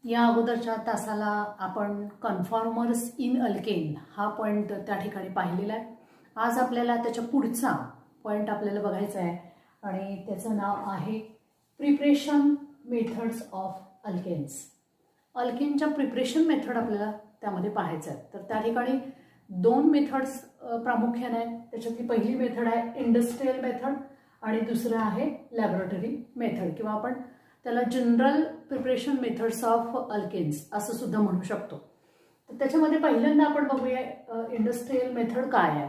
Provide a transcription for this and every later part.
या अगोदरच्या तासाला आपण कन्फॉर्मर्स इन अल्केन हा पॉईंट त्या ठिकाणी पाहिलेला आहे. आज आपल्याला त्याच्या पुढचा पॉईंट आपल्याला बघायचा आहे आणि त्याचं नाव आहे प्रिपरेशन मेथड्स ऑफ अल्केन्स. अल्केनच्या प्रिपरेशन मेथड आपल्याला त्यामध्ये पाहायचं आहे. तर त्या ठिकाणी दोन मेथड्स प्रामुख्याने आहेत. त्याच्यातली पहिली मेथड आहे इंडस्ट्रियल मेथड आणि दुसरं आहे लॅबोरेटरी मेथड किंवा आपण त्याला general preparation methods of alkanes असं सुद्धा म्हणू शकतो. तर त्याच्यामध्ये पहिल्यांदा आपण बघूया इंडस्ट्रियल मेथड काय आहे.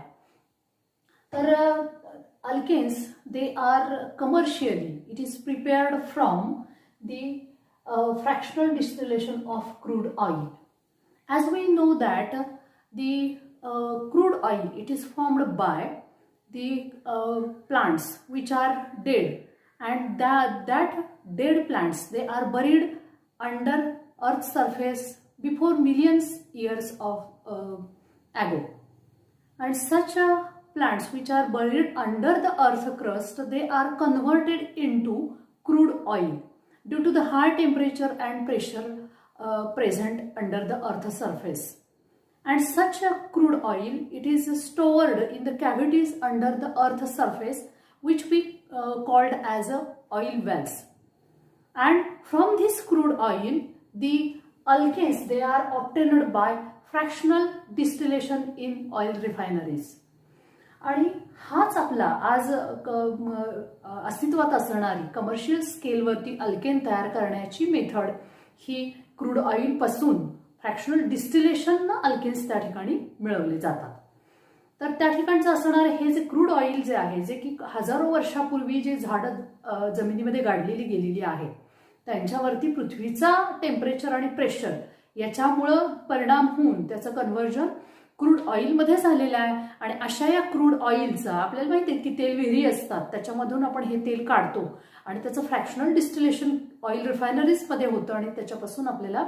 तर alkanes they are commercially it is prepared from the fractional distillation of crude oil. As we know that the crude oil it is formed by the plants which are dead, and that dead plants they are buried under earth's surface before millions years of ago, and such plants which are buried under the earth crust they are converted into crude oil due to the high temperature and pressure present under the earth's surface. And such a crude oil it is stored in the cavities under the earth's surface which we called as oil wells. And from this crude oil the alkanes they are obtained by fractional distillation in oil refineries. आणि हाच आपला आज अस्तित्वात असणारी commercial स्केलवरती alkane तयार करण्याची method ही crude oil पासून fractional डिस्टिलेशननं alkanes त्या ठिकाणी मिळवले जातात. तर त्या ठिकाणचं असणारे हे जे क्रूड ऑइल जे आहे जे की हजारो वर्षापूर्वी जे झाडं जमिनीमध्ये गाडलेली गेलेली आहे त्यांच्यावरती पृथ्वीचा टेम्परेचर आणि प्रेशर याच्यामुळं परिणाम होऊन त्याचं कन्व्हर्जन क्रूड ऑइलमध्ये झालेलं आहे. आणि अशा या क्रूड ऑइलचा आपल्याला माहिती आहे की तेल विहिरी असतात त्याच्यामधून आपण हे तेल काढतो आणि त्याचं फ्रॅक्शनल डिस्टिलेशन ऑइल रिफायनरीजमध्ये होतं आणि त्याच्यापासून आपल्याला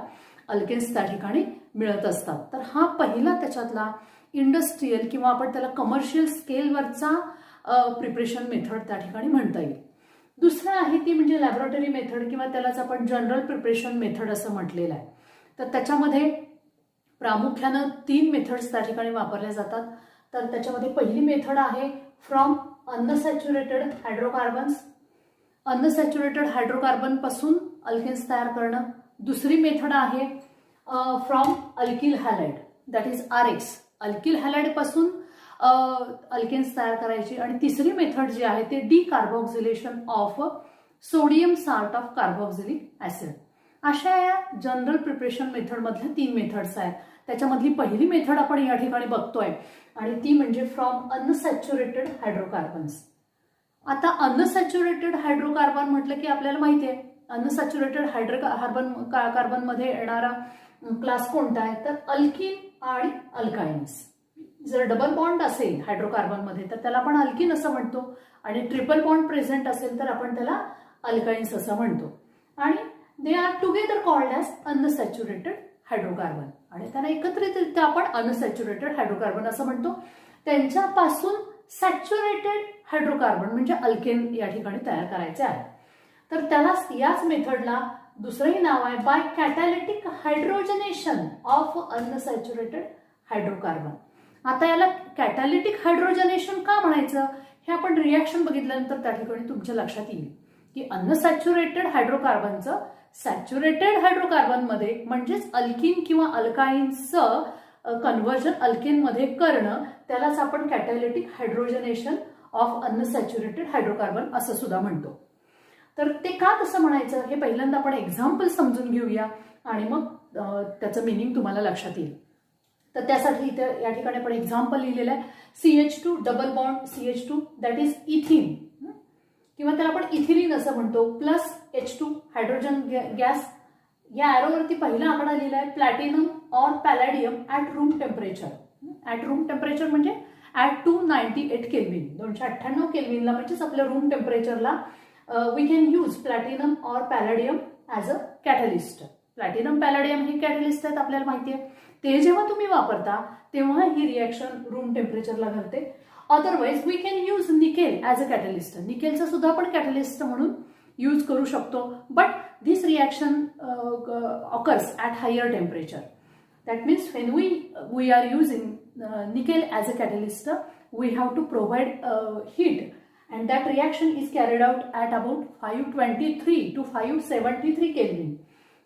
अल्केन्स त्या ठिकाणी मिळत असतात. तर हा पहिला त्याच्यातला इंडस्ट्रियल किंवा आपण त्याला कमर्शियल स्केलवरचा प्रिपरेशन मेथड त्या ठिकाणी म्हणता येईल. दुसरं आहे ती म्हणजे लॅबोरेटरी मेथड किंवा त्यालाच आपण जनरल प्रिपरेशन मेथड असं म्हटलेलं आहे. तर त्याच्यामध्ये प्रामुख्यानं 3 मेथड्स त्या ठिकाणी वापरल्या जातात. तर त्याच्यामध्ये पहिली मेथड आहे from unsaturated hydrocarbons. Unsaturated hydrocarbon पासून अल्केन्स तयार करणं. दुसरी मेथड आहे from alkyl halide that is RX. Alkyl halide पासून अल्केन्स तयार करायची. आणि तिसरी मेथड जी आहे ते decarboxylation of sodium salt of carboxylic acid. अशा या जनरल प्रिपरेशन मेथडमधल्या 3 मेथड्स आहेत. त्याच्यामधली पहिली मेथड आपण या ठिकाणी बघतोय आणि ती म्हणजे फ्रॉम अनसॅच्युरेटेड हायड्रोकार्बन्स. आता अनसॅच्युरेटेड हायड्रोकार्बन म्हटलं की आपल्याला माहिती आहे अनसॅच्युरेटेड कार्बन मध्ये येणारा क्लास कोणता आहे तर अल्किन आणि अल्काइन्स. जर डबल बॉन्ड असेल हायड्रोकार्बन मध्ये तर त्याला आपण अल्किन असं म्हणतो आणि ट्रिपल बॉन्ड प्रेझेंट असेल तर आपण त्याला अल्काइन्स असं म्हणतो. आणि they are together called as unsaturated hydrocarbon आणि त्यांना एकत्रितरित्या आपण अनसॅच्युरेटेड हायड्रोकार्बन असं म्हणतो. त्यांच्यापासून सॅच्युरेटेड हायड्रोकार्बन म्हणजे अल्केन या ठिकाणी तयार करायचे आहे. तर त्याला याच मेथडला दुसरंही नाव आहे बाय कॅटॅलिटिक हायड्रोजनेशन ऑफ अनसॅच्युरेटेड हायड्रोकार्बन. आता याला कॅटॅलिटिक हायड्रोजनेशन का म्हणायचं हे आपण रिॲक्शन बघितल्यानंतर त्या ठिकाणी तुमच्या लक्षात येईल की अनसॅच्युरेटेड हायड्रोकार्बनचं सॅच्युरेटेड हायड्रोकार्बनमध्ये म्हणजेच अल्किन किंवा अल्काइन्सचं कन्व्हर्जन अल्केनमध्ये करणं त्यालाच आपण कॅटॅलिटिक हायड्रोजनेशन ऑफ अनसॅच्युरेटेड हायड्रोकार्बन असं सुद्धा म्हणतो. तर ते का तसं म्हणायचं हे पहिल्यांदा आपण एक्झाम्पल समजून घेऊया आणि मग त्याचं मिनिंग तुम्हाला लक्षात येईल. तर त्यासाठी इथे या ठिकाणी आपण एक्झाम्पल लिहिलेलं आहे CH2 double bond CH2 that is इथिन किंवा त्याला आपण इथिलीन असं म्हणतो प्लस H2 हायड्रोजन गॅस. या ॲरोवरती पहिला आकडा लिहिला आहे platinum or palladium at room temperature. At room temperature म्हणजे ॲट 298 केल्विन 298 केल्विनला म्हणजेच आपल्या रूम टेम्परेचरला we can use platinum or palladium as a catalyst. Platinum palladium हे कॅटलिस्ट आहेत आपल्याला माहिती आहे. ते जेव्हा तुम्ही वापरता तेव्हा ही रिॲक्शन रूम टेम्परेचरला घडते. Otherwise we can use nickel as a catalyst. निकेलचं सुद्धा आपण कॅटलिस्ट म्हणून यूज करू शकतो. But this reaction occurs at higher temperature. That means when we are using nickel as a catalyst, we have to provide heat, and that reaction is carried out at about 523 to 573 Kelvin.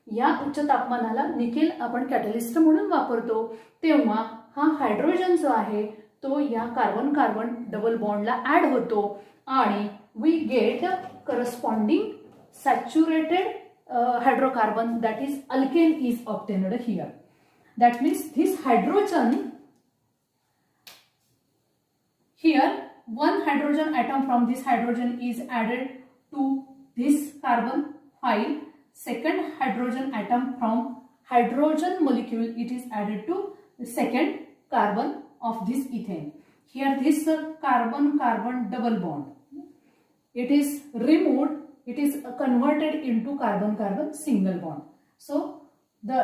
या उच्च तापमानाला nickel आपण catalyst म्हणून वापरतो, तेव्हा हा hydrogen जो आहे तो या कार्बन कार्बन डबल बॉन्डला ऍड होतो आणि we get corresponding saturated hydrocarbon, that is alkane is obtained here. That means this hydrogen, here one hydrogen atom from this hydrogen is added to this carbon while second hydrogen atom from hydrogen molecule, it is added to the second carbon of this ethane. Here this carbon carbon double bond, it is removed, it is converted into carbon carbon single bond. So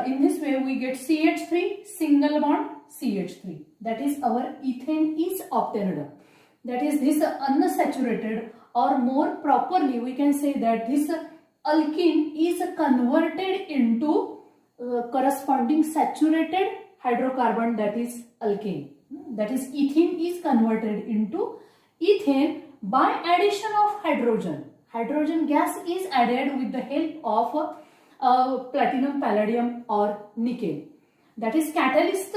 in this way we get CH3 single bond CH3, that is our ethane is obtained. That is this unsaturated, or more properly we can say that this alkene is converted into corresponding saturated hydrocarbon, that is alkane. That is ethene is converted into ethane by addition of hydrogen. Hydrogen gas is added with the help of platinum, palladium or nickel. That is catalyst,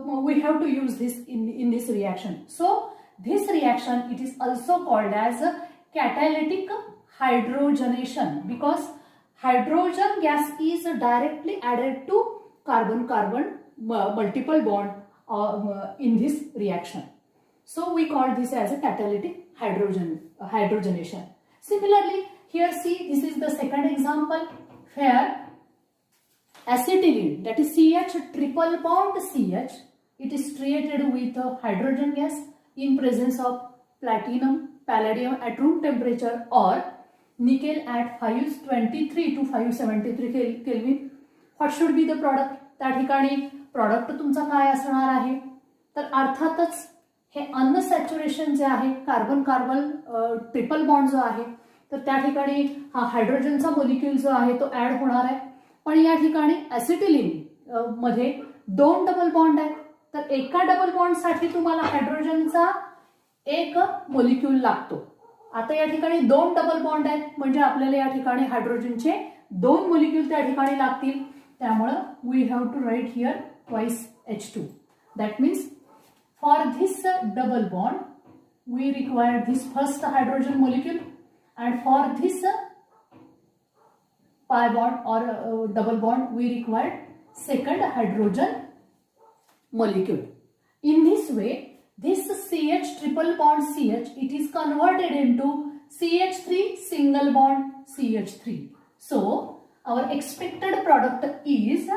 we have to use this in this reaction. So this reaction, it is also called as catalytic hydrogenation, because hydrogen gas is directly added to carbon carbon multiple bond in this reaction. So we call this as a catalytic hydrogenation. Similarly, here see, this is the second example. Here acetylene, that is CH triple bond CH, it is treated with a hydrogen gas in presence of platinum, palladium at room temperature or nickel at 523 to 573 Kelvin. What should be the product? त्या ठिकाणी product तुमचा काय असणार आहे? तर अर्थातच हे अनसॅच्युरेशन जे आहे, कार्बन कार्बन ट्रिपल बॉन्ड जो आहे, तर त्या ठिकाणी हा हायड्रोजनचा मोलिक्यूल जो आहे तो ऍड होणार आहे. पण या ठिकाणी ऍसिटिलीन मध्ये दोन डबल बॉन्ड आहेत, तर एका डबल बॉन्ड साठी तुम्हाला हायड्रोजनचा एक मोलिक्यूल लागतो. आता या ठिकाणी दोन डबल बॉन्ड आहेत, म्हणजे आपल्याला या ठिकाणी हायड्रोजनचे दोन मोलिक्यूल त्या ठिकाणी लागतील. त्यामुळे we have to write here twice H2. That means for this double bond we require this first hydrogen molecule, and for this pi bond or double bond we require second hydrogen molecule. In this way, this CH triple bond CH, it is converted into CH3 single bond CH3. So our expected product is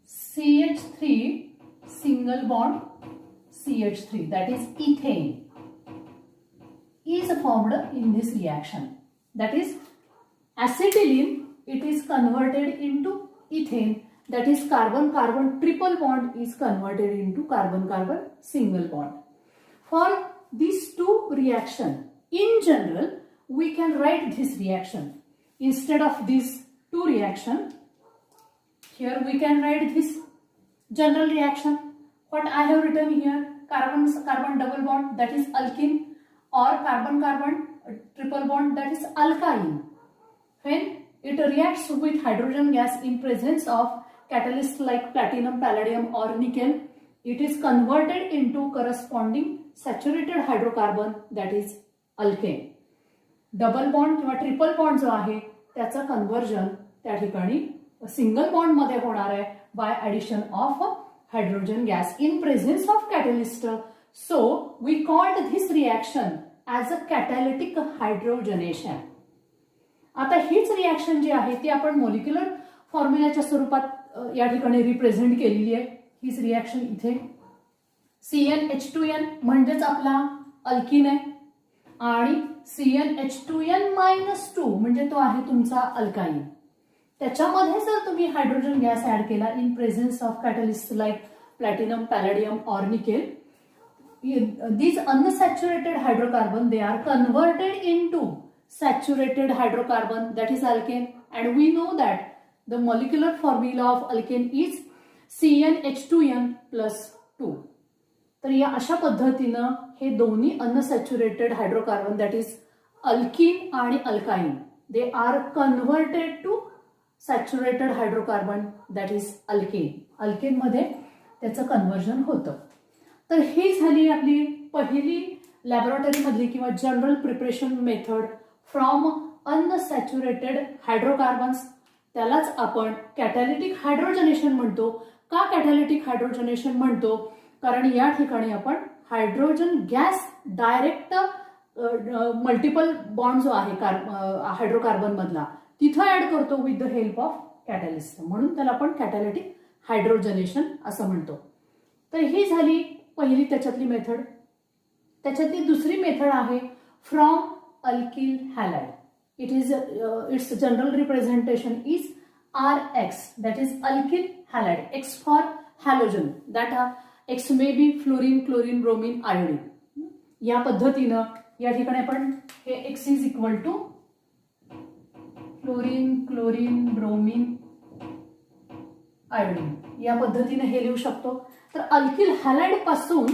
CH3 single bond CH3, that is ethane, is formed in this reaction. That is acetylene, it is converted into ethane, that is carbon carbon triple bond is converted into carbon carbon single bond. For these two reaction, in general we can write this reaction instead of these two reaction. Here we can write this general reaction. What I have written here, carbon carbon double bond, that is alkene, or carbon carbon triple bond, that is alkyne. When it reacts with hydrogen gas in presence of catalyst like platinum, palladium or nickel, it is converted into corresponding saturated hydrocarbon, that is alkane. Double bond किंवा triple bond जो आहे त्याचं conversion त्या ठिकाणी single bond मध्ये होणार आहे bye addition of hydrogen gas in presence of catalyst. So we called this reaction as a catalytic hydrogenation. आता हीच रिएक्शन जी आहे ती आपण मॉलिक्युलर फॉर्म्युलाच्या स्वरूपात या ठिकाणी रिप्रेझेंट केलेली आहे. हीच रिएक्शन इथे CnH2n म्हणजेच आपला अल्किन आहे आणि CnH2n-2 म्हणजे तो आहे तुमचा अल्काइन. त्याच्यामध्ये जर तुम्ही हायड्रोजन गॅस ऍड केला in presence of catalyst like platinum, palladium or nickel, these unsaturated hydrocarbon, they are converted into saturated hydrocarbon, that is alkane, and we know that the molecular formula of alkane is CnH2n plus 2. तर या अशा पद्धतीनं हे दोन्ही unsaturated hydrocarbon, that is alkene आणि alkyne, they are converted to saturated hydrocarbon, that is alkane. Alkane मध्ये त्याचं conversion होतं. तर ही झाली आपली पहिली लॅबोरेटरीमधली किंवा general preparation method from unsaturated hydrocarbons. त्यालाच आपण कॅटॅलिटिक हायड्रोजनेशन म्हणतो. का कॅटॅलिटिक हायड्रोजनेशन म्हणतो? कारण या ठिकाणी आपण hydrogen gas direct multiple bond जो आहे हायड्रोकार्बन मधला तिथं ऍड करतो with the help of catalyst, म्हणून त्याला आपण कॅटॅलिटिक हायड्रोजनेशन असं म्हणतो. तर ही झाली पहिली त्याच्यातली मेथड. त्याच्यातली दुसरी मेथड आहे from alkyl halide. It's general representation is RX, that is alkyl halide. X for halogen, that X may be fluorine, chlorine, bromine, iodine. या पद्धतीनं या ठिकाणी आपण हे X is equal to fluorine, chlorine, bromine, iodine या पद्धतीने हे लिहू शकतो. तर अल्किल हॅलाइड पासून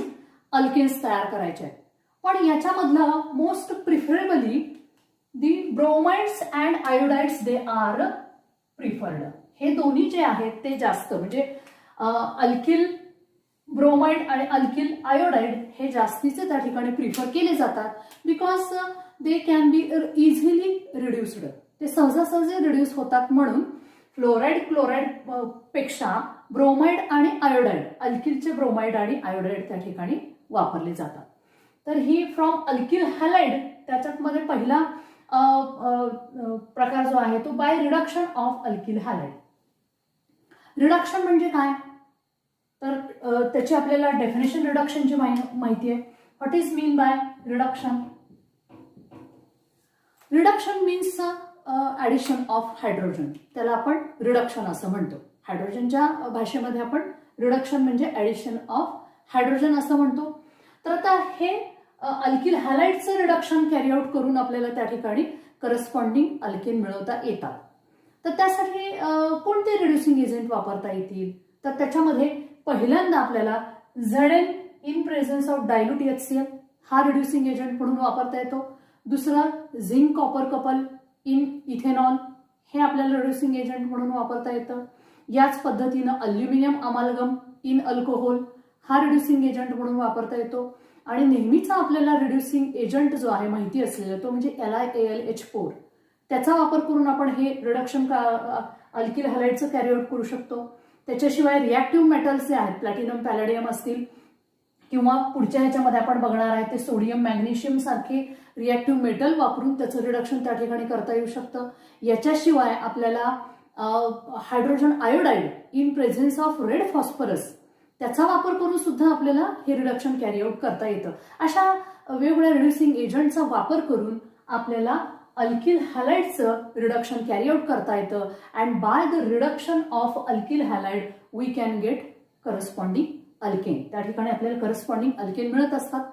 अल्केन्स तयार करायचे आहेत. पण याच्यामधलं most preferably the bromides and iodides they are preferred. हे दोन्ही जे आहेत ते जास्त, म्हणजे अल्किल ब्रोमाइड आणि अल्किल आयोडाइड हे जास्तीचे त्या ठिकाणी प्रिफर केले जातात, because they can be easily reduced. ते सहजासहजी रिड्यूस होतात, म्हणून फ्लोराइड क्लोराइड पेक्षा ब्रोमाइड आणि आयोडाइड, अल्किलचे ब्रोमाइड आणि आयोडाइड त्या ठिकाणी वापरले जातात. तर ही फ्रॉम अल्किल हॅलाइड त्याच्यात मध्ये पहिला प्रकार जो आहे तो bye reduction of alkyl halide. Reduction म्हणजे काय? तर त्याची आपल्याला डेफिनेशन रिडक्शनची माहिती आहे. What is mean by reduction? Reduction means addition of hydrogen. त्याला आपण रिडक्शन असं म्हणतो. हायड्रोजनच्या भाषेमध्ये आपण रिडक्शन म्हणजे ऍडिशन ऑफ हायड्रोजन असं म्हणतो. तर आता हे अल्किल हॅलाइडचं रिडक्शन कॅरी आउट करून आपल्याला त्या ठिकाणी करस्पॉन्डिंग अल्केन मिळवता येतात. तर त्यासाठी कोणते रिड्युसिंग एजंट वापरता येतील? तर त्याच्यामध्ये पहिल्यांदा आपल्याला Zn in presence of dilute HCl हा रिड्युसिंग एजंट म्हणून वापरता येतो. दुसरं zinc copper couple in ethanol हे आपल्याला रिड्युसिंग एजंट म्हणून वापरता येतं. याच पद्धतीनं अल्युमिनियम अमालगम इन अल्कोहोल हा रिड्युसिंग एजंट म्हणून वापरता येतो. आणि नेहमीचा आपल्याला रिड्युसिंग एजंट जो आहे माहिती असलेला तो म्हणजे LiAlH4. त्याचा वापर करून आपण हे रिडक्शन अल्किल हॅलाइडचं कॅरी आउट करू शकतो. त्याच्याशिवाय रिॲक्टिव्ह मेटल्स जे आहेत, प्लॅटिनम पॅलेडियम असतील किंवा पुढच्या ह्याच्यामध्ये आपण बघणार आहे ते सोडियम मॅग्नेशियम सारखे रिॲक्टिव्ह मेटल वापरून त्याचं रिडक्शन त्या ठिकाणी करता येऊ शकतं. याच्याशिवाय आपल्याला hydrogen iodide in presence of red phosphorus त्याचा वापर करून सुद्धा आपल्याला हे रिडक्शन कॅरी आउट करता येतं. अशा वेगवेगळ्या रिड्युसिंग एजंटचा वापर करून आपल्याला अल्किल हॅलाइडचं रिडक्शन कॅरी आउट करता येतं. And by the reduction of alkyl halide we can get corresponding alkane. त्या ठिकाणी आपल्याला करस्पॉन्डिंग अल्केन मिळत असतात.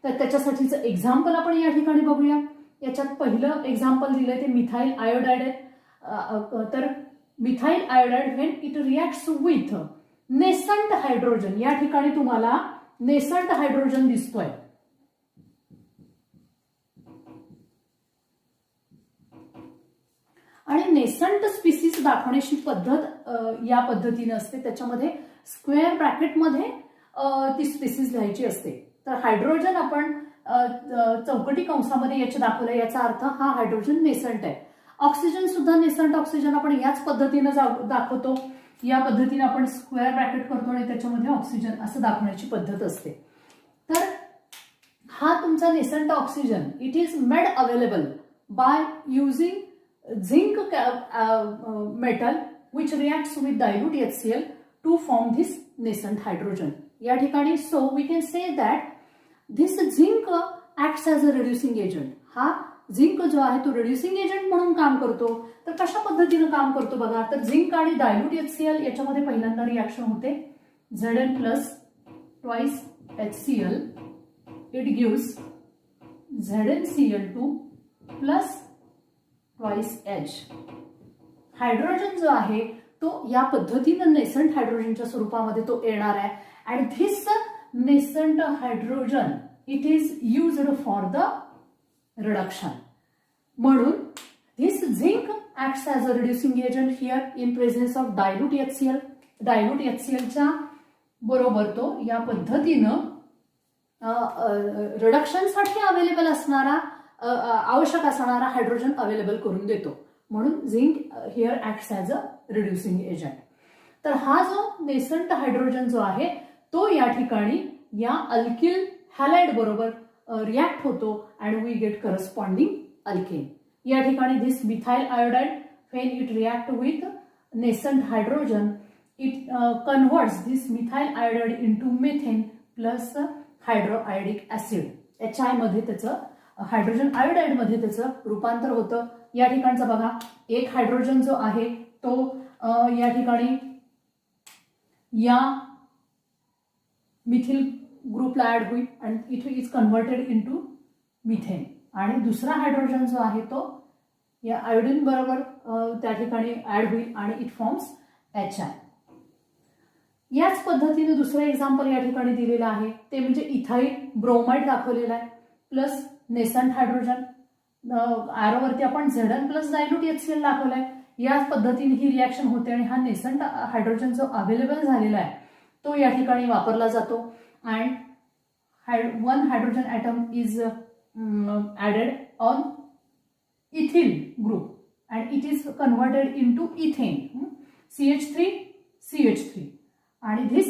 तर त्याच्यासाठीचं एक्झाम्पल आपण या ठिकाणी बघूया. याच्यात पहिलं एक्झाम्पल दिलंय ते मिथाइल आयोडाइड आहे. तर methyl iodide when it reacts with nascent hydrogen, या ठिकाणी तुम्हाला नेसंट हायड्रोजन दिसतोय. आणि नेसंट स्पीसीज दाखवण्याची पद्धत या पद्धतीने असते. त्याच्यामध्ये स्क्वेअर ब्रॅकेटमध्ये ती स्पीसीज लिहायची असते. तर हायड्रोजन आपण चौकटी कंसामध्ये याचे दाखवलं, याचा अर्थ हा हायड्रोजन नेसंट आहे. ऑक्सिजन सुद्धा नेसंट ऑक्सिजन आपण याच पद्धतीने दाखवतो. या पद्धतीने आपण स्क्वेअर ब्रॅकेट करतो आणि त्याच्यामध्ये ऑक्सिजन असं दाखवण्याची पद्धत असते. तर हा तुमचा nascent oxygen it is made available by using zinc metal which reacts with dilute HCl to form this nascent hydrogen. या ठिकाणी so we can say that this zinc acts as a reducing agent. हा zinc जो आहे तो reducing agent म्हणून काम करतो. तर कशा पद्धतीनं काम करतो बघा. तर झिंक आणि डायल्यूट HCl याच्यामध्ये पहिल्यांदा रिॲक्शन होते. Zn plus twice HCl it gives ZnCl2 plus twice H. Hydrogen जो आहे तो या पद्धतीनं नेसंट हायड्रोजनच्या स्वरूपामध्ये तो येणार आहे. And this nascent hydrogen it is used for the reduction. म्हणून this zinc acts as a reducing agent here in presence of dilute HCl. dilute HClच्या बरोबर तो या पद्धतीनं रिडक्शनसाठी अवेलेबल असणारा आवश्यक असणारा हायड्रोजन अवेलेबल करून देतो. म्हणून zinc here acts as a reducing agent. तर हा जो नेसंट हायड्रोजन जो आहे तो या ठिकाणी या अल्किल हॅलाइड बरोबर रिॲक्ट होतो and we get corresponding alkane. या ठिकाणी this methyl iodide when it react with nascent hydrogen it converts this methyl iodide into methane plus hydroiodic acid. HI मध्ये त्याचं हायड्रोजन आयोडाइड मध्ये त्याचं रूपांतर होतं. या ठिकाणचा बघा एक हायड्रोजन जो आहे तो या ठिकाणी या मिथिल ग्रुपला ऍड होईल आणि it is converted into methane. आणि दुसरा हायड्रोजन जो आहे तो या आयोडीन बरोबर त्या ठिकाणी ऍड होईल आणि इट फॉर्म्स HI. याच पद्धतीने दुसरं एक्झाम्पल या ठिकाणी दिलेलं आहे ते म्हणजे इथाइल ब्रोमाइड दाखवलेला आहे प्लस नेसंट हायड्रोजन. ॲरोवरती आपण Zn प्लस डायल्यूट HCl दाखवलाय. याच पद्धतीने ही रिॲक्शन होते आणि हा नेसंट हायड्रोजन जो अवेलेबल झालेला आहे तो या ठिकाणी वापरला जातो. And one hydrogen atom is added on ethyl group and it is converted into ethane CH3 and this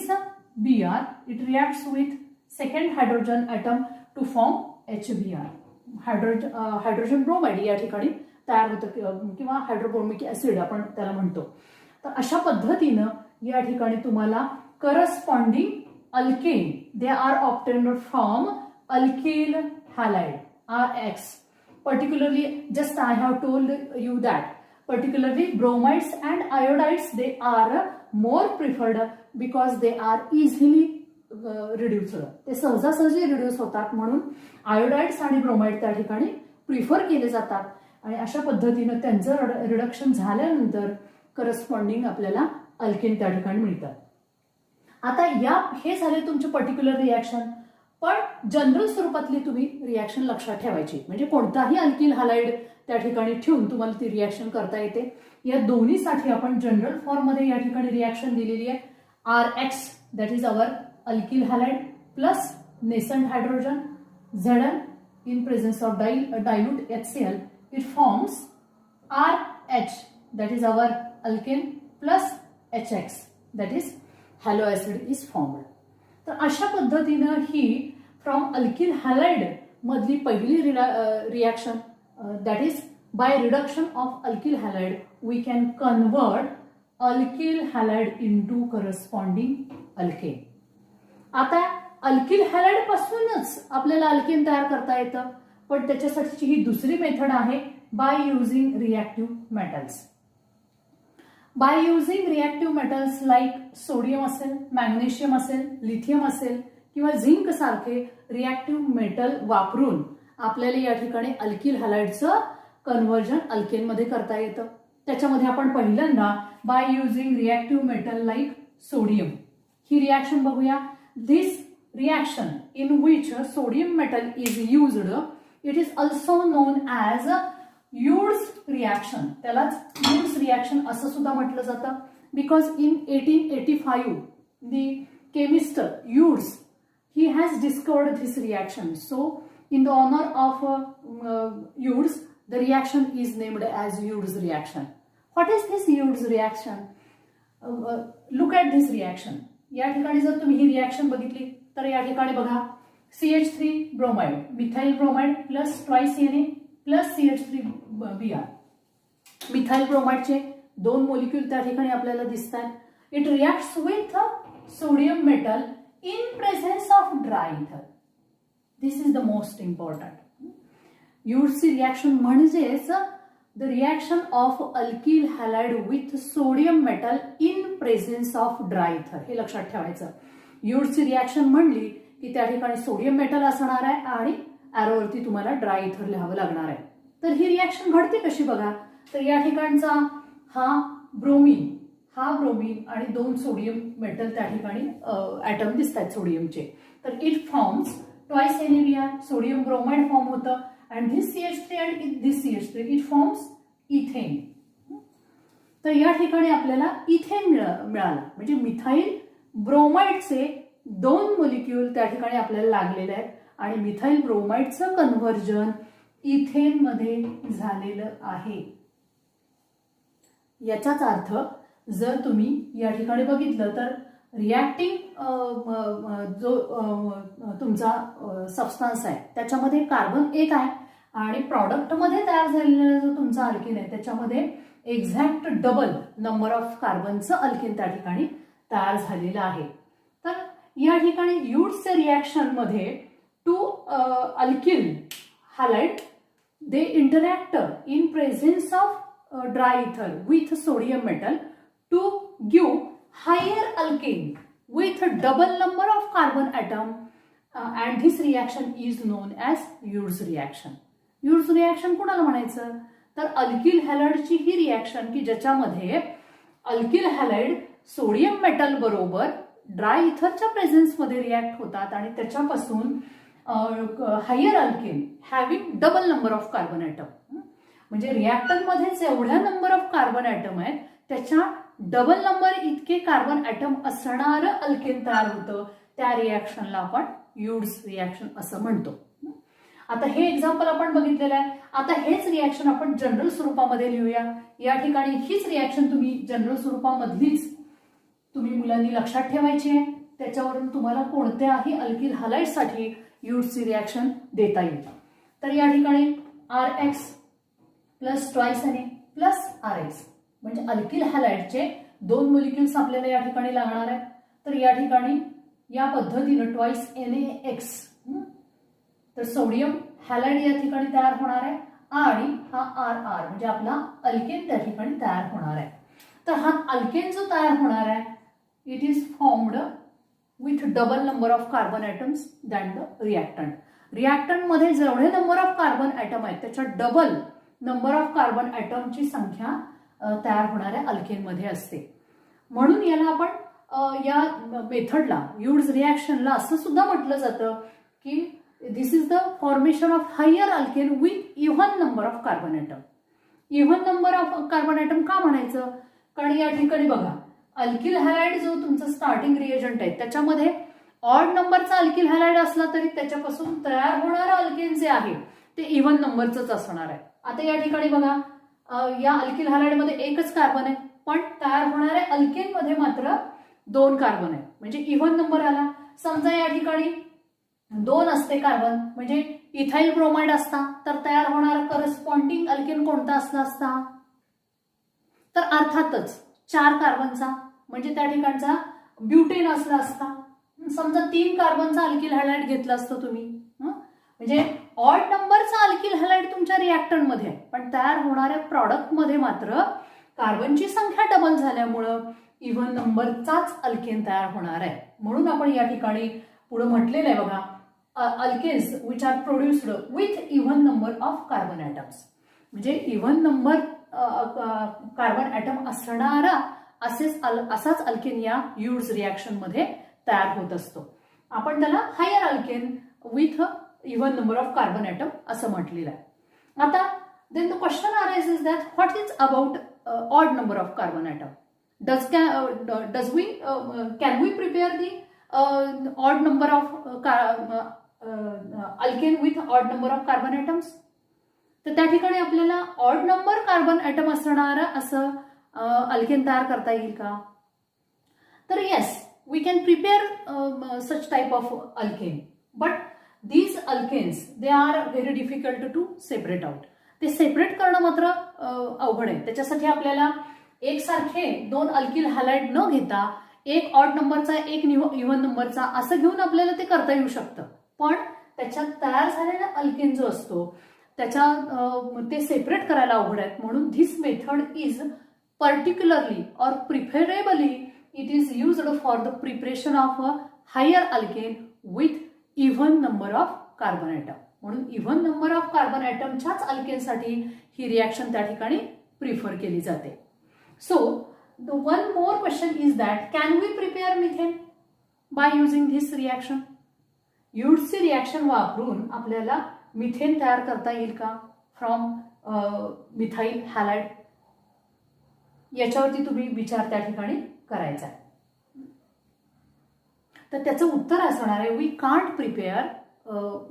Br it reacts with second hydrogen atom to form HBr. Hydrogen bromide या ठिकाणी तयार होतं किंवा हायड्रोब्रोमिक ऍसिड आपण त्याला म्हणतो. तर अशा पद्धतीनं या ठिकाणी तुम्हाला corresponding alkane they are obtained from alkyl halide RX. Particularly, just I have told you that particularly bromides and iodides they are more preferred because they are easily reduced. ते सहजासहजी रिड्यूस होतात म्हणून आयोडाइड्स आणि bromide त्या ठिकाणी prefer केले जातात आणि अशा पद्धतीनं त्यांचं रिडक्शन झाल्यानंतर करस्पॉन्डिंग आपल्याला अल्केन त्या ठिकाणी मिळतात. आता हे झाले तुमचे पर्टिक्युलर रिॲक्शन. पण जनरल स्वरूपातली तुम्ही रिॲक्शन लक्षात ठेवायची म्हणजे कोणताही अल्किल हॅलाइड त्या ठिकाणी ठेवून तुम्हाला ती रिॲक्शन करता येते. या दोन्हीसाठी आपण जनरल फॉर्ममध्ये या ठिकाणी रिॲक्शन दिलेली आहे. RX that is our alkyl halide plus nascent hydrogen Zn in presence of dilute HCl it forms RH that is our alkane plus HX that is halo acid is formed. तर अशा पद्धतीनं ही from alkyl halide मधली पहिली reaction that is by reduction of alkyl halide we can convert alkyl halide into corresponding alkane. आता alkyl halide पासूनच आपल्याला alkane तयार करता येतं पण त्याच्यासाठीची ही दुसरी मेथड आहे bye using reactive metals. Bye using reactive metals like sodium असेल मॅग्नेशियम असेल लिथियम असेल किंवा झिंक सारखे रिॲक्टिव्ह मेटल वापरून आपल्याला या ठिकाणी अल्किल हॅलाइडचं कन्व्हर्जन अल्केनमध्ये करता येतं. त्याच्यामध्ये आपण पहिल्यांदा by using reactive metal like sodium ही रिॲक्शन बघूया. This reaction in which sodium metal is used it is also known as Wurtz reaction. त्यालाच यूड्स रिॲक्शन असं सुद्धा म्हटलं जातं because in 1885 the chemist Wurtz he has discovered this reaction. So in the honor of Yudes the reaction is named as Yudes reaction. What is this Yudes reaction? Look at this reaction. या ठिकाणी जर तुम्ही ही reaction बघितली तर या ठिकाणी बघा CH3 bromide methyl bromide plus twice Na plus CH3Br. Methyl ब्रोमाइडचे दोन मॉलिक्यूल त्या ठिकाणी आपल्याला दिसतात. It reacts with sodium metal in presence of dry ether. This is the most important. यूड्सची रिॲक्शन म्हणजेच the reaction of alkyl halide with sodium metal in presence of dry ether. हे लक्षात ठेवायचं. यूड्सची रिॲक्शन म्हणली की त्या ठिकाणी सोडियम मेटल असणार आहे आणि ॲरोवरती तुम्हाला ड्राय इथर लिहावं लागणार आहे. तर ही रिॲक्शन घडते कशी बघा. तर या ठिकाणचा हा ब्रोमीन आणि 2 सोडियम मेटल त्या ठिकाणी ॲटम दिसत आहेत सोडियमचे. तर it forms twice NaBr, sodium bromide form होतं and this CH3 and this CH3 it forms ethane. तर या ठिकाणी आपल्याला इथेन मिळालं म्हणजे मिथाइल ब्रोमाइडचे 2 मोलिक्यूल त्या ठिकाणी आपल्याला लागलेले आहेत आणि मिथाइल ब्रोमाइडचं कन्व्हर्जन इथेन मध्ये झालेलं आहे. याचाच अर्थ जर तुम्ही या ठिकाणी बघितलं तर रिॲक्टिंग जो तुमचा सबस्टन्स आहे त्याच्यामध्ये कार्बन 1 आहे आणि प्रॉडक्टमध्ये तयार झालेला जो तुमचा अल्केन आहे त्याच्यामध्ये एक्झॅक्ट डबल नंबर ऑफ कार्बनचं अल्केन त्या ठिकाणी तयार झालेलं आहे. तर या ठिकाणी यूड्सच्या रिॲक्शन मध्ये 2 alkyl halide they interact in presence of dry ether with sodium metal to give higher alkane with a double number of carbon atom and this reaction is known as Ewers reaction. Ewers reaction कोणाला म्हणायचं तर alkyl हॅलाइडची ही reaction की ज्याच्यामध्ये alkyl halide sodium metal बरोबर dry इथरच्या प्रेझेन्समध्ये react होतात आणि त्याच्यापासून higher alkane having double number of carbon atom. म्हणजे रिॲक्टरमध्ये जेवढ्या नंबर ऑफ कार्बन ॲटम आहेत त्याच्या डबल नंबर इतके कार्बन ॲटम असणारं अल्केन तयार होतं. त्या रिॲक्शनला आपण यूड्स रिॲक्शन असं म्हणतो. आता हे एक्झाम्पल आपण बघितलेलं आहे. आता हेच रिॲक्शन आपण जनरल स्वरूपामध्ये लिहूया. या ठिकाणी हीच रिॲक्शन तुम्ही जनरल स्वरूपामधलीच तुम्ही मुलांनी लक्षात ठेवायची आहे. त्याच्यावरून तुम्हाला कोणत्याही अल्किल हॅलाइडसाठी यूड्सची रिॲक्शन देता येईल. तर या ठिकाणी RX plus twice Na plus RX म्हणजे अल्किल हॅलाइडचे 2 मोलिक्युल्स आपल्याला या ठिकाणी लागणार आहेत. तर या ठिकाणी या पद्धतीनं ट्वाइस NaX तर सोडियम हॅलाइड या ठिकाणी तयार होणार आहे आणि हा RR म्हणजे आपला अल्केन त्या ठिकाणी तयार होणार आहे. तर हा अल्केन जो तयार होणार आहे it is formed with double number of carbon atoms than the reactant. रिॲक्टंटमध्ये जेवढे नंबर ऑफ कार्बन ॲटम आहेत त्याच्या डबल नंबर ऑफ कार्बन ॲटमची संख्या तयार होणाऱ्या अल्केनमध्ये असते. म्हणून याला आपण या मेथडला यूड्स रिॲक्शनला असं सुद्धा म्हटलं जातं की this is the formation of higher alkane with even number of carbon atom. Even number of carbon atom का म्हणायचं कारण या ठिकाणी बघा अल्किल हॅलाइड जो तुमचं स्टार्टिंग रिएजंट आहे त्याच्यामध्ये ऑड नंबरचा अल्किल हॅलाइड असला तरी त्याच्यापासून तयार होणारं अल्केन जे आहे ते इव्हन नंबरचंच असणार आहे. आता या ठिकाणी बघा या अल्किल हॅलाइडमध्ये एकच कार्बन आहे पण तयार होणाऱ्या अल्केनमध्ये मात्र 2 कार्बन आहे म्हणजे इव्हन नंबर आला. समजा या ठिकाणी 2 असते कार्बन म्हणजे इथाइल ब्रोमाइड असता तर तयार होणारा करस्पॉन्डिंग अल्केन कोणता असला असता तर अर्थातच 4 कार्बनचा म्हणजे त्या ठिकाणचा ब्युटेन असला असता. समजा 3 कार्बनचा अल्किल हॅलाइड घेतला असतं तुम्ही म्हणजे ऑड नंबरचा अल्किल हॅलाइड तुमच्या रिॲक्टंटमध्ये आहे पण तयार होणाऱ्या प्रॉडक्टमध्ये मात्र कार्बनची संख्या डबल झाल्यामुळं इव्हन नंबरचाच अल्केन तयार होणार आहे. म्हणून आपण या ठिकाणी पुढे म्हटलेलं आहे बघा alkanes which are produced with even number of carbon atoms म्हणजे इव्हन नंबर कार्बन ॲटम असणारा असाच अल्केन या यूड्स रिॲक्शनमध्ये तयार होत असतो. आपण त्याला higher alkane with even number of carbon atom असं म्हटलेलं आहे. आता then the question arises that what is about odd number of carbon atom. can we prepare the odd number of alkane with odd number of carbon atoms. तर त्या ठिकाणी आपल्याला odd number carbon atom असणारा असं alkane तयार करता येईल का तर yes we can prepare such type of alkane but these alkanes they are very difficult to separate out. ते सेपरेट करणं मात्र अवघड आहे. त्याच्यासाठी आपल्याला एकसारखे 2 अल्किल हॅलाइड न घेता एक ऑड नंबरचा एक इव्हन नंबरचा असं घेऊन आपल्याला ते करता येऊ शकतं पण त्याच्यात तयार झालेला अल्केन जो असतो त्याच्या ते सेपरेट करायला अवघड आहेत. म्हणून this method is particularly or preferably it is used for the preparation of a higher alkane with even number of carbon atom. म्हणून इव्हन नंबर ऑफ कार्बन ॲटमच्याच अल्केनसाठी ही रिॲक्शन त्या ठिकाणी प्रिफर केली जाते. So one more question is that can we prepare methane by using this reaction. यूड्सची reaction वापरून आपल्याला मिथेन तयार करता येईल का फ्रॉम मिथाइल हॅलाइड. याच्यावरती तुम्ही विचार त्या ठिकाणी करायचा आहे. तर त्याचं उत्तर असणार आहे we can't prepare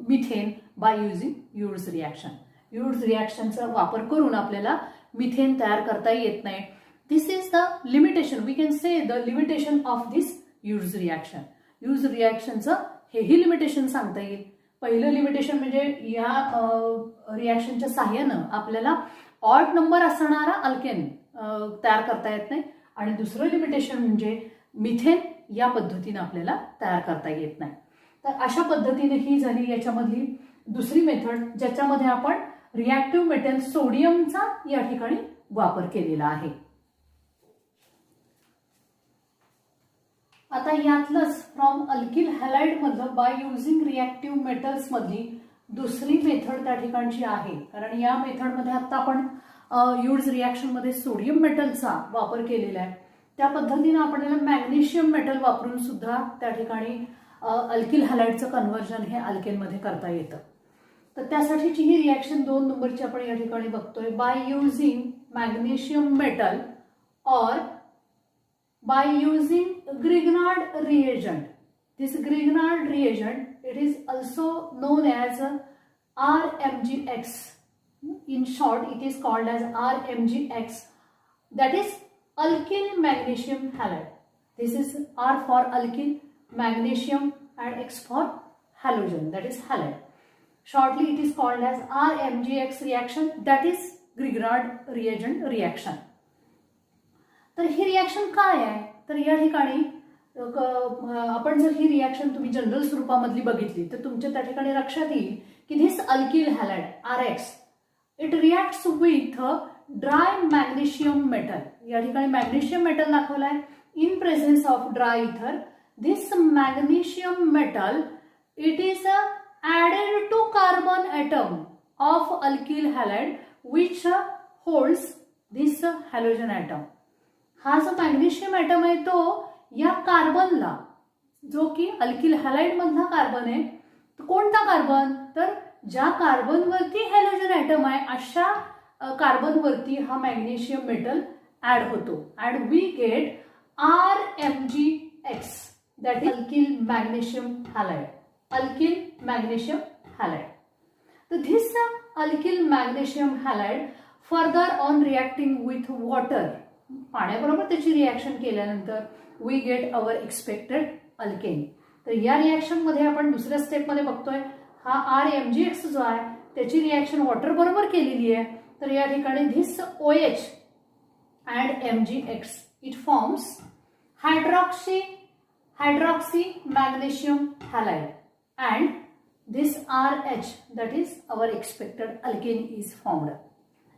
methane by using Wurtz reaction. Wurtz रिॲक्शनचा वापर करून आपल्याला मिथेन तयार करता येत नाही. This is the limitation, we can say the limitation of this Wurtz reaction. Wurtz रिॲक्शनचं हेही लिमिटेशन सांगता येईल. पहिलं लिमिटेशन म्हणजे या रिॲक्शनच्या साह्यानं आपल्याला ऑड नंबर असणारा अल्केन तयार करता येत नाही. आणि दुसरं लिमिटेशन म्हणजे मिथेन या पद्धतीनं आपल्याला तयार करता येत नाही. तर अशा पद्धतीने ही झाली याच्यामधली दुसरी मेथड, ज्याच्यामध्ये आपण रिॲक्टिव्ह मेटल सोडियमचा या ठिकाणी वापर केलेला आहे. आता यातलंच फ्रॉम अल्किल हॅलाइड मधलं बाय युझिंग रिॲक्टिव्ह मेटल्स मधली दुसरी मेथड त्या ठिकाणची आहे. कारण या मेथडमध्ये आता आपण यूड्स रिॲक्शन मध्ये सोडियम मेटलचा वापर केलेला आहे. त्या पद्धतीने आपल्याला मॅग्नेशियम मेटल वापरून सुद्धा त्या ठिकाणी अल्किल हॅलाइडचं कन्व्हर्जन हे अल्केनमध्ये करता येतं. तर त्यासाठीची ही रिॲक्शन 2 नंबरची आपण या ठिकाणी बघतोय. By using magnesium metal or by using Grignard reagent. This Grignard reagent, it is also known as RMGX. In short, it is called as RMGX. That is alkyl magnesium halide. This is R for alkyl, magnesium, and X for halogen. That is halide. Shortly, it is called as RMGX reaction. That is Grignard reagent reaction. तर ही reaction काय आहे तर या ठिकाणी आपण जर ही reaction तुम्ही general स्वरूपामधली बघितली तर तुमच्या त्या ठिकाणी लक्षात येईल की this alkyl halide RX it reacts with dry magnesium metal. या ठिकाणी मॅग्नेशियम मेटल दाखवलं आहे in presence of dry ether. This magnesium metal it is added to carbon atom of alkyl halide which holds this halogen atom. हा जो magnesium item आहे तो या कार्बनला, जो की अल्किल हॅलाइड मधला कार्बन आहे, कोणता कार्बन तर ज्या कार्बनवरती हॅलोजन ॲटम आहे अशा कार्बनवरती हा मॅग्नेशियम मेटल ऍड होतो. And we get RMGX, that is alkyl magnesium halide. Alkyl magnesium halide. तर this alkyl magnesium halide further on reacting with water, पाण्याबरोबर त्याची रिॲक्शन केल्यानंतर we get our expected alkane. तर या रिॲक्शन मध्ये आपण दुसऱ्या स्टेपमध्ये बघतोय हा RMGX जो आहे त्याची रिॲक्शन वॉटर बरोबर केलेली आहे. तर या ठिकाणी this OH and MgX it forms hydroxy magnesium halide and this RH, that is our expected alkane, is formed.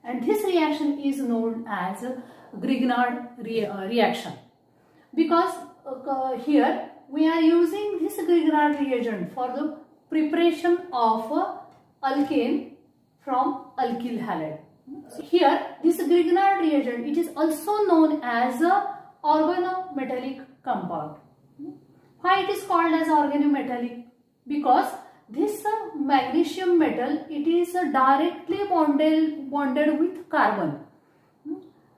And this reaction is known as Grignard reaction because here we are using this Grignard reagent for the preparation of alkane from alkyl halide. Here this Grignard reagent, it is also known as organometallic compound. Why it is called as organometallic? Because this magnesium metal, it is directly bonded with carbon.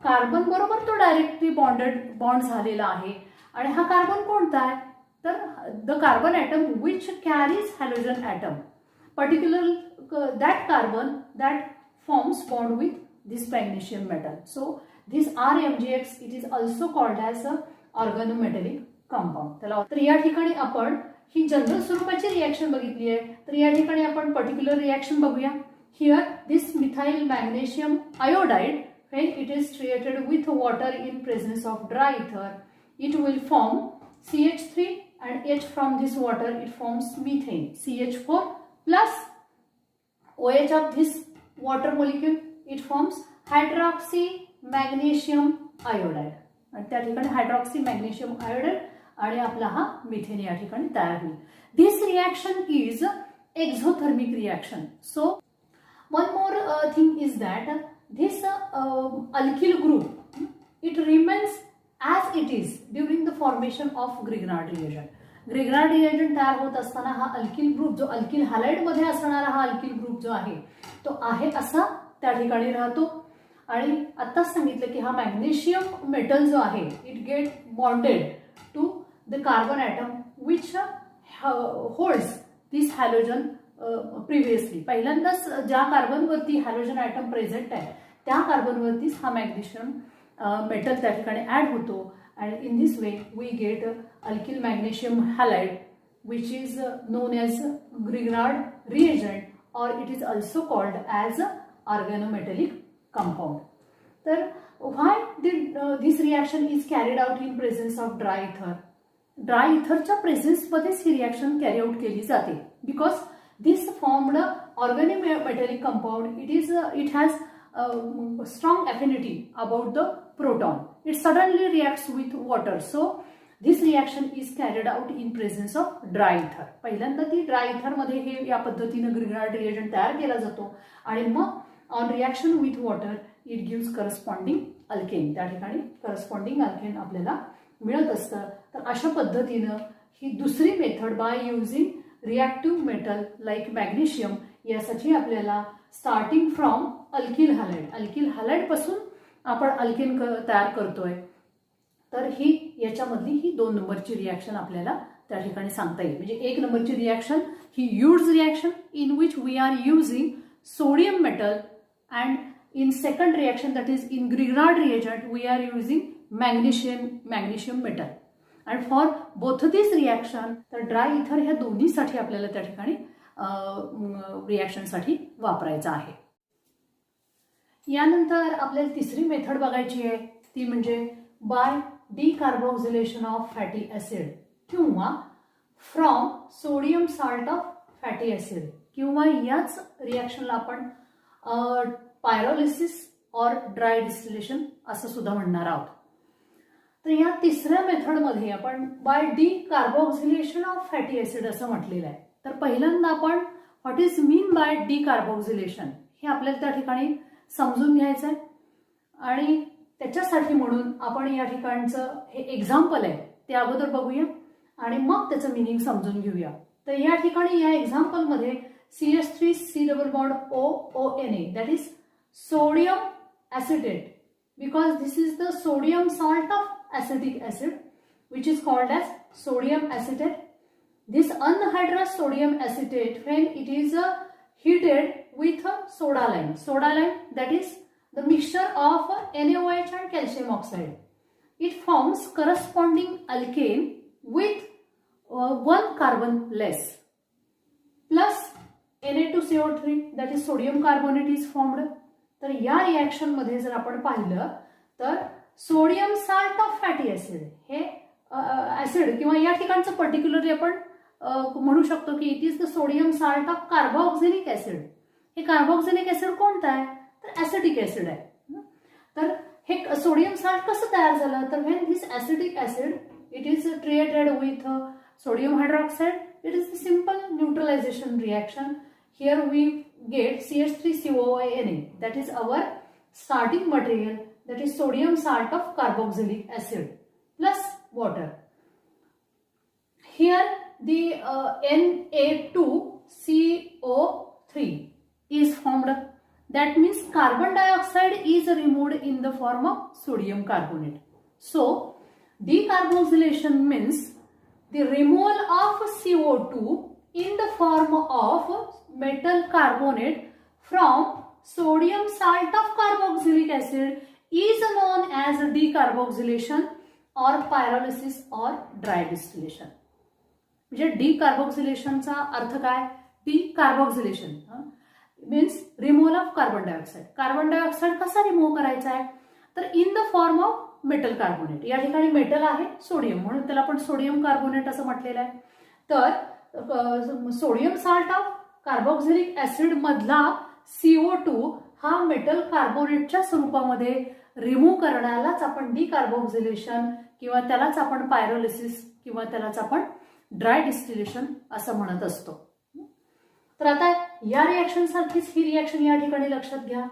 Carbon बरोबर तो directly bond झालेला आहे. आणि हा carbon कोणता आहे तर the carbon atom which carries halogen atom, particular that carbon that forms bond with this magnesium metal. So this RMGX it is also called as a organometallic compound. त्याला तर या ठिकाणी आपण ही जनरल स्वरूपाची रिॲक्शन बघितली आहे. तर या ठिकाणी आपण पर्टिक्युलर रिॲक्शन बघूया. Here this methyl magnesium iodide, when it is treated with water in presence of dry ether, it will form CH3 and H from this water it forms methane, CH4 plus OH of this water molecule it forms hydroxy magnesium iodide. आणि त्या ठिकाणी hydroxy magnesium iodide आणि आपला हा methane या ठिकाणी तयार होईल. This reaction is exothermic reaction. So one more thing is that this alkyl group, it remains as it is during the formation of Grignard reagent. Grignard reagent तयार होत असताना हा अल्किल ग्रुप, जो अल्किल हॅलाइड मध्ये असणारा हा alkyl group जो आहे तो आहे असा त्या ठिकाणी राहतो. आणि आत्ताच सांगितलं की हा मॅग्नेशियम मेटल जो आहे it get bonded to the carbon atom which holds this halogen previously. पहिल्यांदाच ज्या कार्बनवरती हॅलोजन ॲटम प्रेझेंट आहे त्या कार्बनवरतीच हा मॅग्नेशियम मेटल त्या ठिकाणी ॲड होतो. and in this way we get alkyl magnesium halide, which is known as Grignard reagent, or it is also called as organometallic compound. तर why did this reaction is carried out in presence of dry ether? Dry etherच्या presence मध्येच ही reaction carry out केली जाते, because this formed organometallic compound, it has strong affinity about the proton. It suddenly reacts with water. So this reaction is carried out in presence of dry ether. पहिल्यांदा ती dry इथर मध्ये हे या पद्धतीने Grignard reagent तयार केला जातो आणि मग on reaction with water it gives corresponding alkane. त्या ठिकाणी करस्पॉन्डिंग अल्केन आपल्याला मिळत असतं. तर अशा पद्धतीनं ही दुसरी method by using reactive metal like magnesium, यासाठी आपल्याला स्टार्टिंग फ्रॉम अल्किल हॅलाइड पासून आपण अल्केन तयार करतोय. तर ही याच्यामधली ही 2 नंबरची रिएक्शन आपल्याला त्या ठिकाणी सांगता येईल. म्हणजे 1 नंबरची रिएक्शन ही huge reaction in which we are using sodium metal, and in second reaction that is in Grignard reagent we are using magnesium metal. And for both this reaction तर ड्राय इथर ह्या दोन्हीसाठी आपल्याला त्या ठिकाणी रिएक्शनसाठी वापरायचा आहे. यानंतर आपल्याला तिसरी मेथड बघायची आहे, ती म्हणजे by decarboxylation of fatty acid किंवा from sodium salt of fatty acid, किंवा याच रिॲक्शनला आपण पायरोलिसिस और ड्राय डिस्टिलेशन असं सुद्धा म्हणणार आहोत. तर या तिसऱ्या मेथडमध्ये आपण by decarboxylation of fatty acid असं म्हटलेलं आहे. तर पहिल्यांदा आपण what is mean by decarboxylation हे आपल्याला त्या ठिकाणी समजून घ्यायचं आहे. आणि त्याच्यासाठी म्हणून आपण या ठिकाणचं हे एक्झाम्पल आहे ते अगोदर बघूया आणि मग त्याचं मिनिंग समजून घेऊया. तर या ठिकाणी या एक्झाम्पलमध्ये CH3C double bond OONA, that is sodium acetate, because this is the sodium salt of acetic acid which is called as sodium acetate. This anhydrous sodium acetate, when it is heated with soda lime, that is the mixture of NaOH and calcium oxide, it forms corresponding alkane with 1 carbon less plus Na2CO3, that is sodium carbonate is formed. तर या reaction मध्ये जर आपण पाहिलं तर sodium salt of fatty acid हे acid किंवा या ठिकाणचं पर्टिक्युलरली आपण म्हणू शकतो की it is the sodium salt of carboxylic acid. हे कार्बोक्सिलिक ॲसिड कोणतं आहे तर ॲसिटिक ॲसिड आहे. तर हे सोडियम साल्ट कसं तयार झालं तर when this acetic acid it is treated with sodium hydroxide, it is the simple neutralisation reaction. Here we get CH3COONA, that is our starting material, that is sodium salt of carboxylic acid plus water. Here the Na2CO3 is formed. That means carbon dioxide is removed in the form of sodium carbonate. So decarboxylation means the removal of CO2 in the form of metal carbonate from sodium salt of carboxylic acid is known as decarboxylation or pyrolysis or dry distillation. म्हणजे डिकार्बोक्सिलेशनचा अर्थ काय? Decarboxylation means removal of carbon dioxide. Carbon dioxide कसा remove करायचा आहे तर in the form of metal carbonate. या ठिकाणी metal आहे सोडियम, म्हणून त्याला आपण सोडियम कार्बोनेट असं म्हटलेलं आहे. तर sodium salt of carboxylic acid मधला CO2 हा मेटल कार्बोनेटच्या स्वरूपामध्ये रिमूव्ह करण्यालाच आपण डिकार्बोक्सिलेशन किंवा त्यालाच आपण पायरोलिसिस किंवा त्यालाच आपण ड्राय डिस्टिलेशन असं म्हणत असतो. तर आता या रिॲक्शन सारखीच ही रिॲक्शन या ठिकाणी लक्षात घ्या.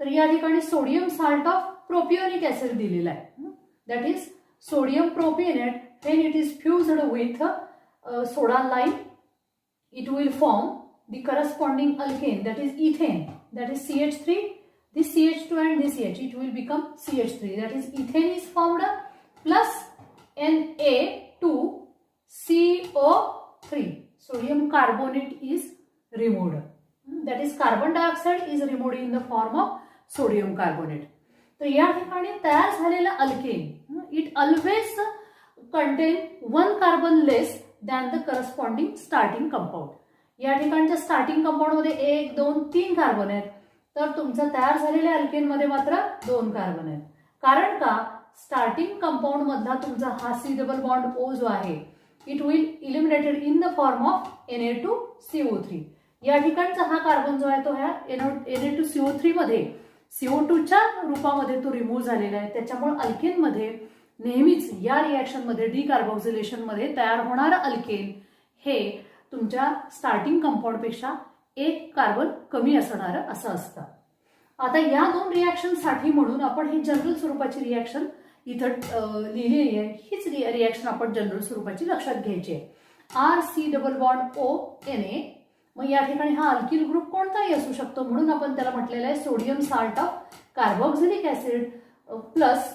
तर या ठिकाणी sodium salt of propionic acid दिलेला आहे. That is sodium propionate when it is fused with soda lime it will form the corresponding alkane, that is ethane, that is CH3, this CH2 and this CH, it will become CH3, that is ethane is formed plus Na2CO3, sodium carbonate is removed, that is carbon dioxide is removed in the form of sodium carbonate. तर या ठिकाणी तयार झालेला alkane it always contain one carbon less than the corresponding starting compound. या ठिकाणच्या starting compound मध्ये 1, 2, 3 carbon आहेत, तर तुमचा तयार झालेल्या अल्केन मध्ये मात्र 2 कार्बन आहेत. कारण का स्टार्टिंग कंपाऊंड मधला तुमचा हा सी डबल बॉन्ड ओ जो आहे it will eliminated in the form of Na2CO3. या ठिकाणचा हा कार्बन जो आहे तो ह्या Na2CO3 मध्ये CO2च्या रूपामध्ये तो रिमूव्ह झालेला आहे. त्याच्यामुळे अल्केन मध्ये नेहमीच या रिॲक्शन मध्ये डिकार्बोक्सिलेशन मध्ये तयार होणारं अल्केन हे तुमच्या स्टार्टिंग कंपाऊंड पेक्षा 1 कार्बन कमी असणारं असं असतं. आता या 2 रिॲक्शन साठी म्हणून आपण ही जनरल स्वरूपाची रिॲक्शन इथं लिहिलेली आहे. हीच रिॲक्शन आपण जनरल स्वरूपाची लक्षात घ्यायची आहे. RC double bond ONA. मग या ठिकाणी हा अल्किल ग्रुप कोणताही असू शकतो म्हणून आपण त्याला म्हटलेलं आहे sodium salt of carboxylic acid plus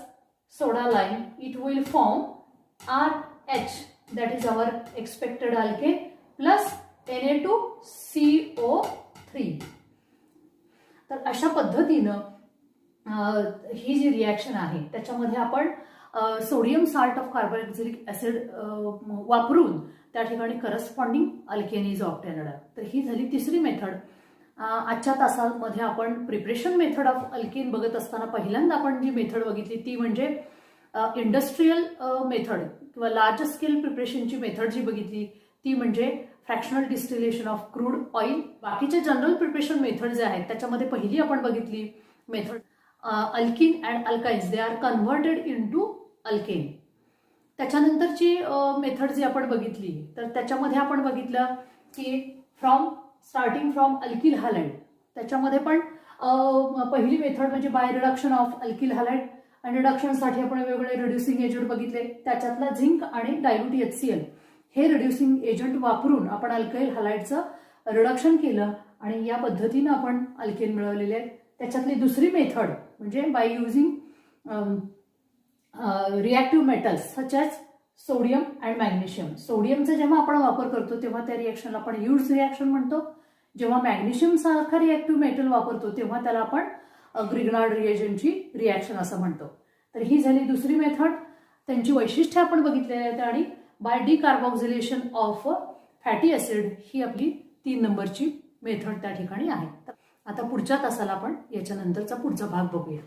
soda lime, it will form RH, that is our expected alkane, plus Na2CO3. तर अशा पद्धतीनं ही जी रिॲक्शन आहे त्याच्यामध्ये आपण sodium salt of carboxylic acid वापरून त्या ठिकाणी करस्पॉन्डिंग अल्केन इज ऑब्टेन्ड. तर ही झाली तिसरी मेथड. आजच्या तासामध्ये आपण प्रिपरेशन मेथड ऑफ अल्केन बघत असताना पहिल्यांदा आपण जी मेथड बघितली ती म्हणजे इंडस्ट्रियल मेथड किंवा लार्ज स्केल प्रिपरेशनची मेथड जी बघितली ती म्हणजे fractional distillation of crude oil. बाकीचे जनरल प्रिपरेशन मेथड जे आहेत त्याच्यामध्ये पहिली आपण बघितली method alkene and alkynes they are converted into alkane. त्याच्यानंतरची मेथड जी आपण बघितली तर त्याच्यामध्ये आपण बघितलं की स्टार्टिंग फ्रॉम अल्किल हॅलाइड. त्याच्यामध्ये पण पहिली मेथड म्हणजे bye reduction of alkyl halide आणि रिडक्शनसाठी आपण वेगवेगळे रिड्युसिंग एजंट बघितले. त्याच्यातला झिंक आणि डायल्यूट HCl हे रिड्युसिंग एजंट वापरून आपण अल्काइल हॅलाइडचं रिडक्शन केलं आणि या पद्धतीनं आपण अल्केन मिळवलेले आहेत. त्याच्यातली दुसरी मेथड म्हणजे by using reactive metals such as sodium and magnesium. सोडियमचा जेव्हा आपण वापर करतो तेव्हा त्या रिॲक्शनला आपण ह्युड्स रिॲक्शन म्हणतो. जेव्हा मॅग्नेशियम सारखा रिॲक्टिव्ह मेटल वापरतो तेव्हा त्याला आपण ग्रिग्नार्ड रिएजंटची रिॲक्शन असं म्हणतो. तर ही झाली दुसरी मेथड. त्यांची वैशिष्ट्ये आपण बघितलेली आहेत आणि by decarboxylation of fatty acid ही आपली 3 नंबरची मेथड त्या ठिकाणी आहे. आता पुढच्या तासाला आपण याच्यानंतरचा पुढचा भाग बघूया.